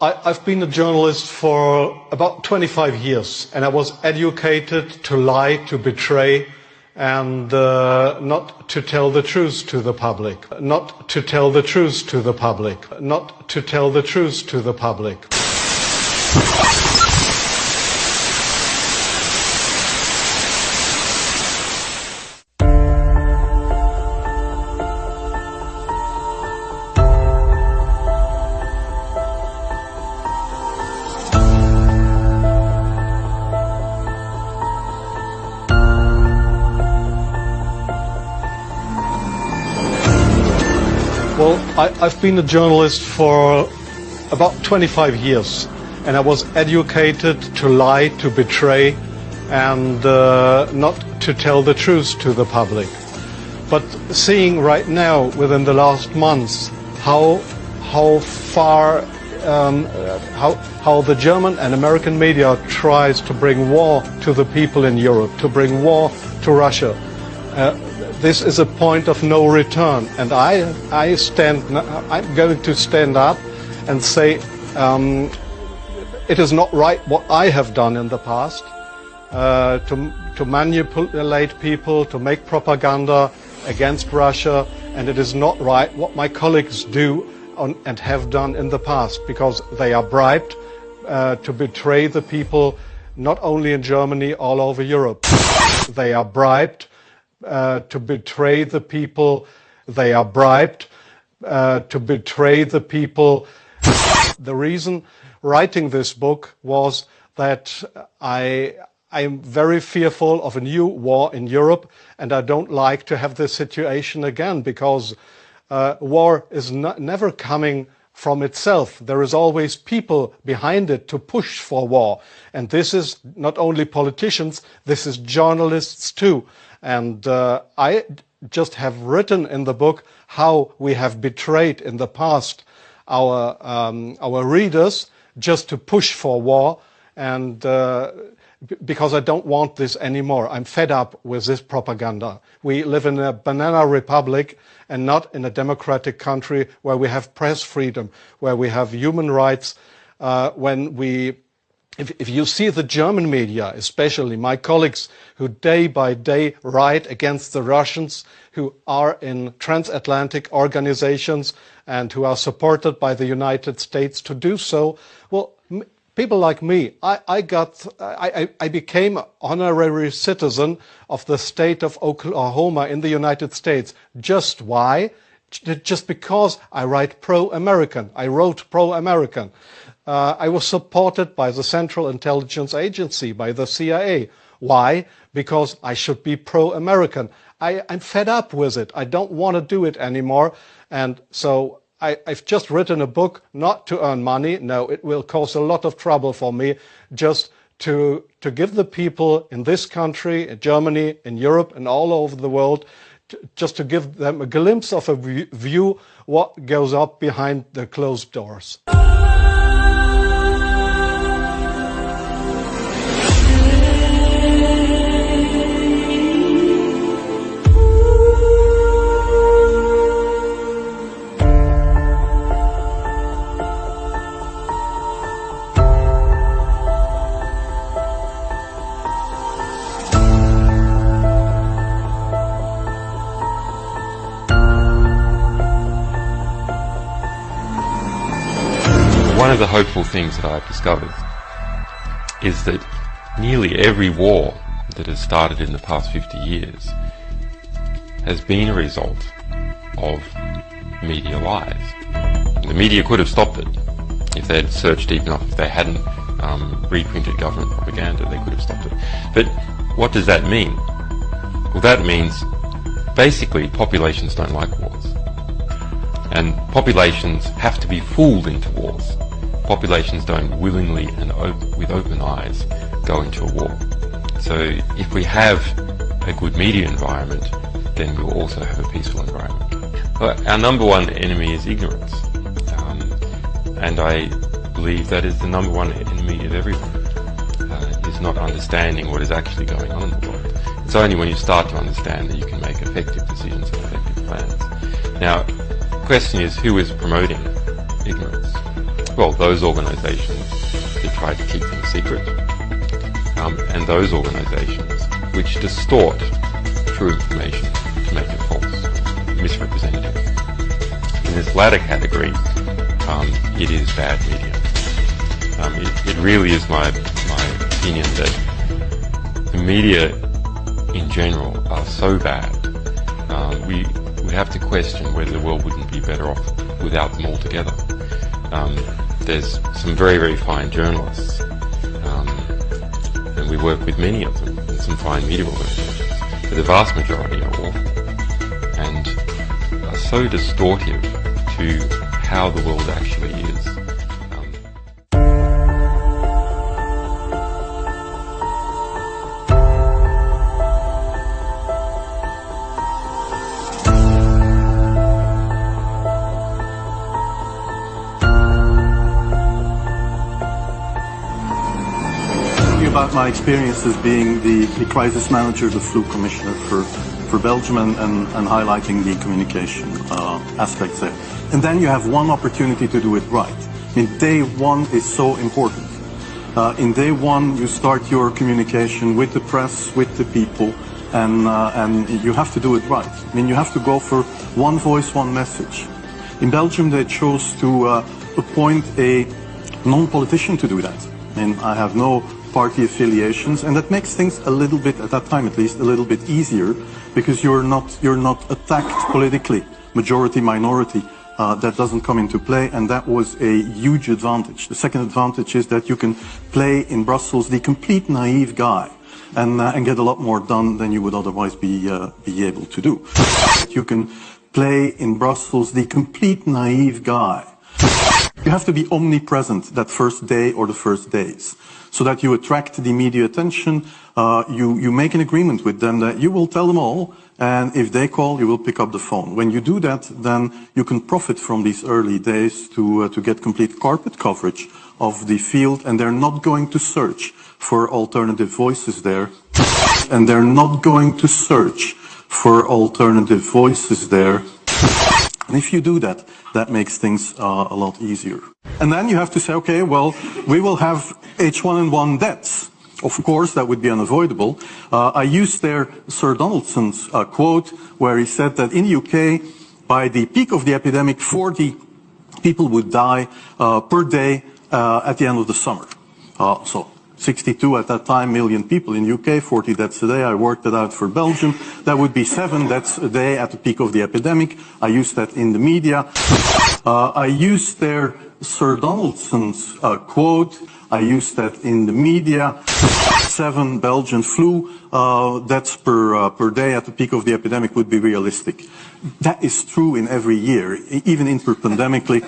I've been a journalist for about 25 years, and I was educated to lie, to betray, and not to tell the truth to the public. Not to tell the truth to the public. Not to tell the truth to the public. Well, I've been a journalist for about 25 years, and I was educated to lie, to betray, and not to tell the truth to the public. But seeing right now, within the last months, how the German and American media tries to bring war to the people in Europe, to bring war to Russia. This is a point of no return, and I'm going to stand up and say it is not right what I have done in the past, to manipulate people, to make propaganda against Russia, and it is not right what my colleagues do and have done in the past, because they are bribed to betray the people, not only in Germany, all over Europe. They are bribed to betray the people. They are bribed to betray the people. The reason writing this book was that I am very fearful of a new war in Europe, and I don't like to have this situation again, because war is never coming from itself. There is always people behind it to push for war. And this is not only politicians, this is journalists too. And I just have written in the book how we have betrayed in the past our readers just to push for war, and because I don't want this anymore. I'm fed up with this propaganda. We live in a banana republic and not in a democratic country where we have press freedom, where we have human rights. If you see the German media, especially my colleagues who day by day write against the Russians, who are in transatlantic organizations and who are supported by the United States to do so, well, people like me, I became an honorary citizen of the state of Oklahoma in the United States. Just why? Just because I write pro-American. I wrote pro-American. I was supported by the Central Intelligence Agency, by the CIA. Why? Because I should be pro-American. I'm fed up with it. I don't want to do it anymore. And so I've just written a book not to earn money. No, it will cause a lot of trouble for me, just to give the people in this country, in Germany, in Europe, and all over the world, just to give them a glimpse of a view what goes up behind the closed doors. One of the hopeful things that I've discovered is that nearly every war that has started in the past 50 years has been a result of media lies. The media could have stopped it if they had searched deep enough. If they hadn't reprinted government propaganda, they could have stopped it. But what does that mean? Well, that means basically populations don't like wars. And populations have to be fooled into wars. Populations don't willingly and with open eyes go into a war. So if we have a good media environment, then we'll also have a peaceful environment. But our number one enemy is ignorance. And I believe that is the number one enemy of everyone, is not understanding what is actually going on in the world. It's only when you start to understand that you can make effective decisions and effective plans. Now, the question is, who is promoting ignorance? Well, those organisations that try to keep things secret, and those organisations which distort true information to make it false, misrepresentative. In this latter category, it is bad media. It really is my opinion that the media in general are so bad. We have to question whether the world wouldn't be better off without them altogether. There's some very, very fine journalists, and we work with many of them, and some fine media organisations, but the vast majority are awful and are so distortive to how the world actually is. About my experience as being the crisis manager, the flu commissioner for Belgium, and highlighting the communication aspects there. And then you have one opportunity to do it right. I mean, day one is so important. In day one, you start your communication with the press, with the people, and you have to do it right. I mean, you have to go for one voice, one message. In Belgium, they chose to appoint a non-politician to do that. I mean, I have no party affiliations, and that makes things a little bit, at that time at least, a little bit easier, because you're not attacked politically, majority, minority. That doesn't come into play, and that was a huge advantage. The second advantage is that you can play in Brussels the complete naive guy, and get a lot more done than you would otherwise be able to do. You can play in Brussels the complete naive guy. You have to be omnipresent that first day or the first days, so that you attract the media attention. You make an agreement with them that you will tell them all, and if they call, you will pick up the phone. When you do that, then you can profit from these early days to get complete carpet coverage of the field, and they're not going to search for alternative voices there. And they're not going to search for alternative voices there. And if you do that, that makes things a lot easier. And then you have to say, okay, well, we will have H1N1 deaths. Of course, that would be unavoidable. I used there Sir Donaldson's quote, where he said that in the UK, by the peak of the epidemic, 40 people would die per day at the end of the summer. So 62 at that time million people in UK, 40 deaths a day. I worked it out for Belgium. That would be 7 deaths a day at the peak of the epidemic. I used that in the media. I used there Sir Donaldson's quote. I used that in the media. 7 Belgian flu deaths per day at the peak of the epidemic would be realistic. That is true in every year, even interpandemically.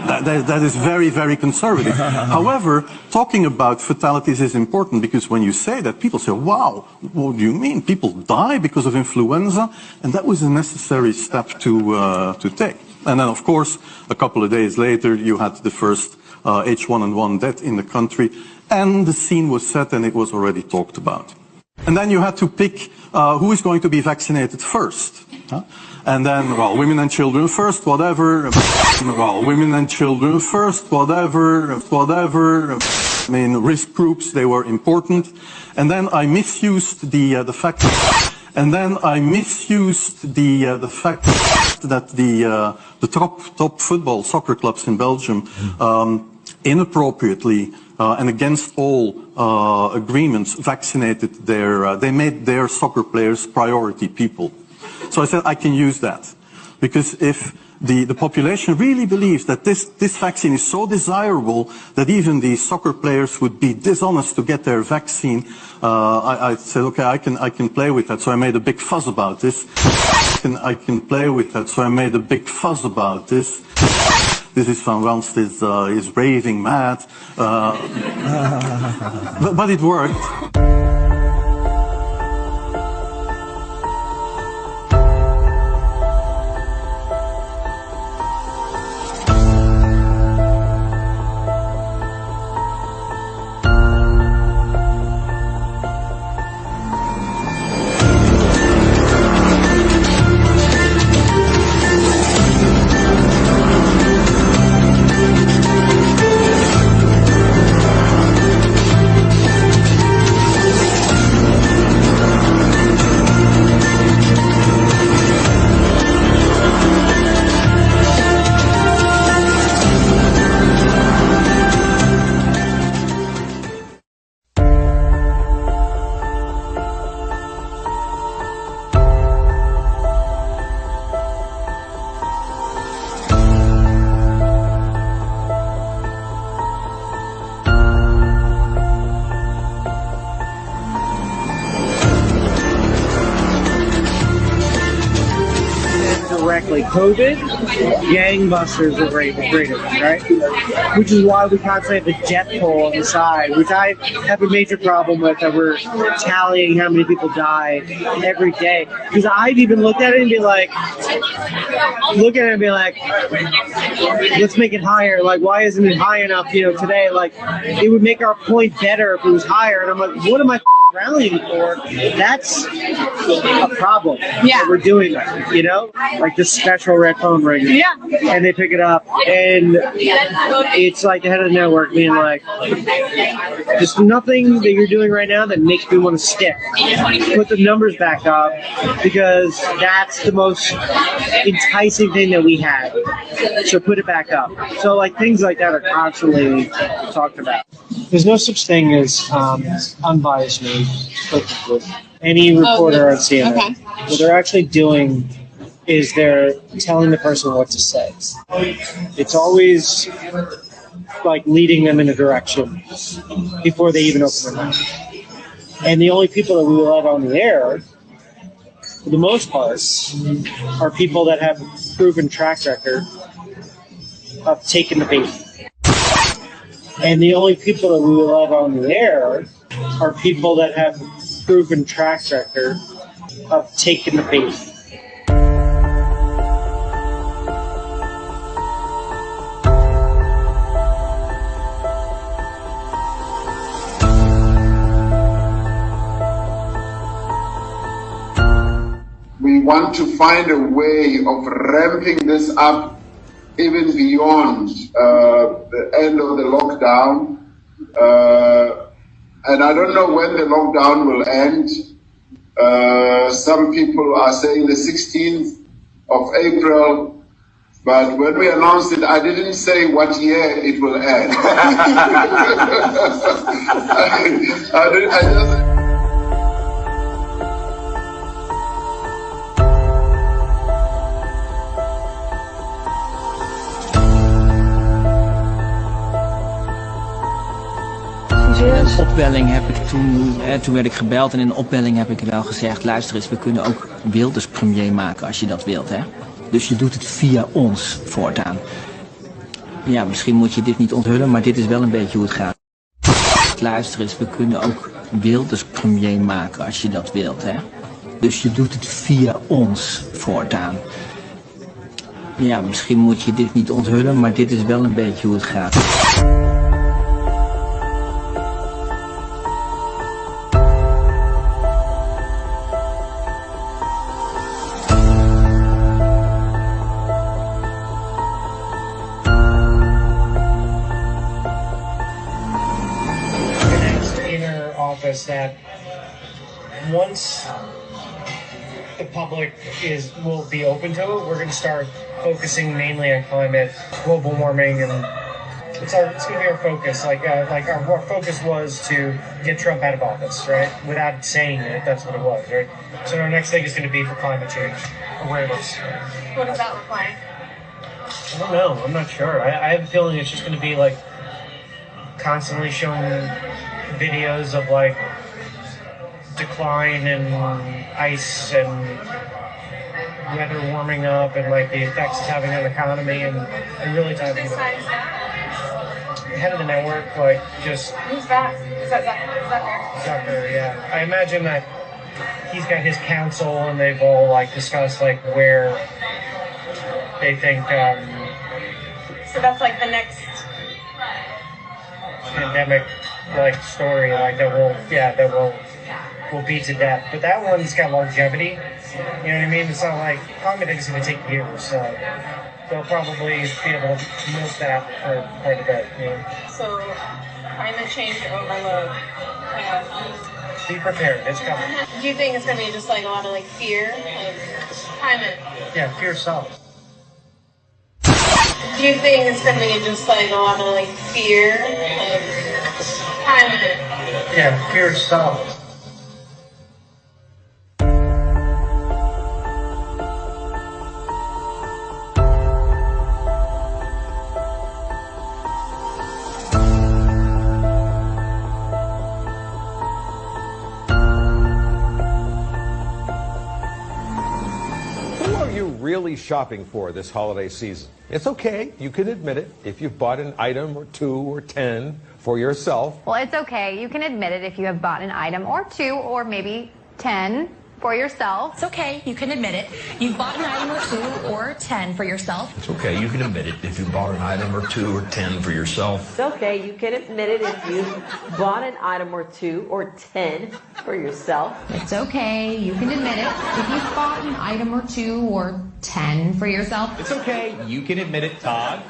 That is very, very conservative. However, talking about fatalities is important, because when you say that, people say, wow, what do you mean? People die because of influenza? And that was a necessary step to take. And then, of course, a couple of days later, you had the first H1N1 death in the country, and the scene was set and it was already talked about. And then you had to pick who is going to be vaccinated first. And then, well, women and children first, whatever. Well, women and children first, whatever. I mean, risk groups, they were important. And then I misused the fact that the top football soccer clubs in Belgium inappropriately and against all agreements vaccinated they made their soccer players priority people. So I said I can use that, because if the population really believes that this vaccine is so desirable that even the soccer players would be dishonest to get their vaccine, I said, okay, I can play with that. So I made a big fuss about this. I can play with that. So I made a big fuss about this. This is Van Ranst is raving mad, but it worked. like COVID, gangbusters were greater, right? Which is why we constantly have a death toll on the side, which I have a major problem with, that we're tallying how many people die every day. Because I've even looked at it and be like, let's make it higher. Like, why isn't it high enough, today? Like, it would make our point better if it was higher. And I'm like, what am I rallying for? That's a problem. Yeah. That we're doing that, like this special red phone ring. Yeah. And they pick it up, and it's like the head of the network being like, there's nothing that you're doing right now that makes me want to stick. Put the numbers back up, because that's the most enticing thing that we have. So put it back up. So like things like that are constantly talked about. There's no such thing as unbiased news. Any reporter on CNN, okay. What they're actually doing is they're telling the person what to say. It's always like leading them in a direction before they even open their mouth. And the only people that we will have on the air, for the most part, are people that have proven track record of taking the bait. And the only people that we will have on the air are people that have proven track record of taking the bait. We want to find a way of ramping this up even beyond the end of the lockdown. And I don't know when the lockdown will end. Some people are saying the 16th of April. But when we announced it, I didn't say what year it will end. I just... Opwelling heb ik toen werd ik gebeld en in de opwelling heb ik wel gezegd, luister eens, we kunnen ook Wilders premier maken als je dat wilt, hè. Dus je doet het via ons voortaan. Ja, misschien moet je dit niet onthullen, maar dit is wel een beetje hoe het gaat. Luister eens, we kunnen ook Wilders premier maken als je dat wilt, hè. Dus je doet het via ons voortaan. Ja, misschien moet je dit niet onthullen, maar dit is wel een beetje hoe het gaat. That once the public will be open to it, we're going to start focusing mainly on climate, global warming, and it's going to be our focus. Our focus was to get Trump out of office, right? Without saying it, that's what it was, right? So our next thing is going to be for climate change awareness. What does that look like? I don't know. I'm not sure. I have a feeling it's just going to be like constantly showing videos of like decline in ice and weather warming up and like the effects it's having on the economy and really diving into it. Head of the network, like just. Who's that? Is that Zucker, yeah. I imagine that he's got his council and they've all like discussed like where they think. So that's like the next pandemic like story like that will be to death, but that one's got longevity. You know what I mean? It's not like climate is going to take years, so they'll probably be able to milk that for quite a bit. You know? So climate change overload. Be prepared. It's coming. Do you think it's going to be just like a lot of like fear, like climate? Yeah, fear sells. Do you think it's going to be just like a lot of like fear, like climate? Yeah, fear sells. really shopping for this holiday season? It's okay. You can admit it if you've bought an item or 2 or 10 for yourself. Well, it's okay. You can admit it if you have bought an item or 2 or maybe 10 for yourself. It's okay. You can admit it. You've bought an item or 2 or 10 for yourself. It's okay. You can admit it if you bought an item or 2 or 10 for yourself. It's okay. You can admit it if you bought an item or 2 or 10 for yourself. It's okay. You can admit it if you've bought an item or 2 or 10 for yourself. It's okay. You can admit it, Todd.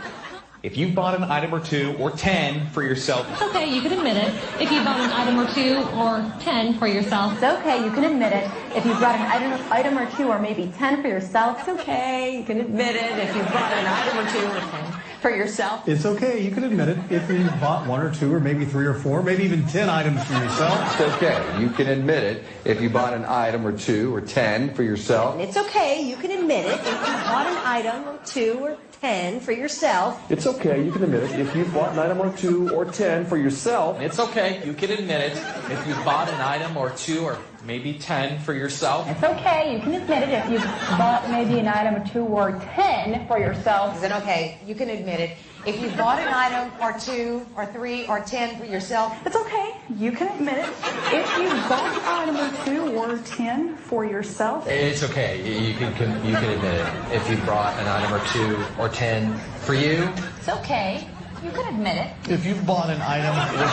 If you bought an item or 2 or 10 for yourself. It's okay. You can admit it if you bought an item or 2 or 10 for yourself. It's okay. You can admit it if you bought an item or 2 or maybe 10 for yourself. It's okay. You can admit it if you bought an item or 2 or 10 for yourself. It's okay. You can admit it if you bought 1 or 2 or maybe 3 or 4, maybe even 10 items for yourself. It's okay. You can admit it if you bought an item or 2 or 10 for yourself. And it's okay. You can admit it if you bought an item or 2 or 10 for yourself. It's okay. You can admit it if you've bought an item or 2 or 10 for yourself. It's okay. You can admit it if you bought an item or 2 or maybe 10 for yourself. It's okay. You can admit it if you bought maybe an item or 2 or 10 for yourself. Is it okay? You can admit it if you bought an item or 2 or 3 or 10 for yourself. It's okay. You can admit it if you bought an item or 2 or 10 for yourself. It's okay. You can admit it if you bought an item or 2 or 10 for you. It's okay. You can admit it. If you've bought an item or 2 or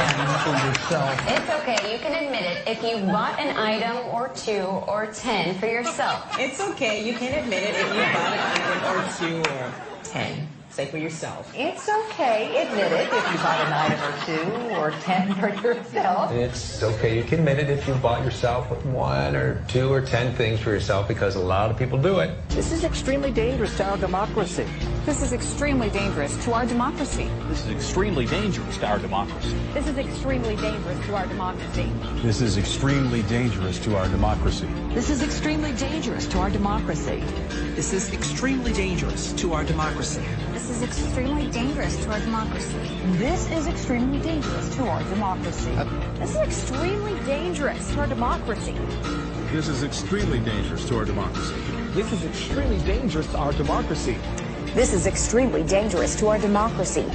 10 for yourself. It's okay. You can admit it if you bought an item or 2 or 10 for yourself. It's okay. You can admit it if you bought an item or 2 or 10. Say for yourself. It's okay. Admit it if you bought an item or 2 or 10 for yourself. It's okay. You can admit it if you bought yourself 1 or 2 or 10 things for yourself, because a lot of people do it. This is extremely dangerous to our democracy. This is extremely dangerous to our democracy. This is extremely dangerous to our democracy. This is extremely dangerous to our democracy. This is extremely dangerous to our democracy. This is extremely dangerous to our democracy. This is extremely dangerous to our democracy. This is extremely dangerous to our democracy. This is extremely dangerous to our democracy. This is extremely dangerous to our democracy. This is extremely dangerous to our democracy. This is extremely dangerous to our democracy. This is extremely dangerous to our democracy.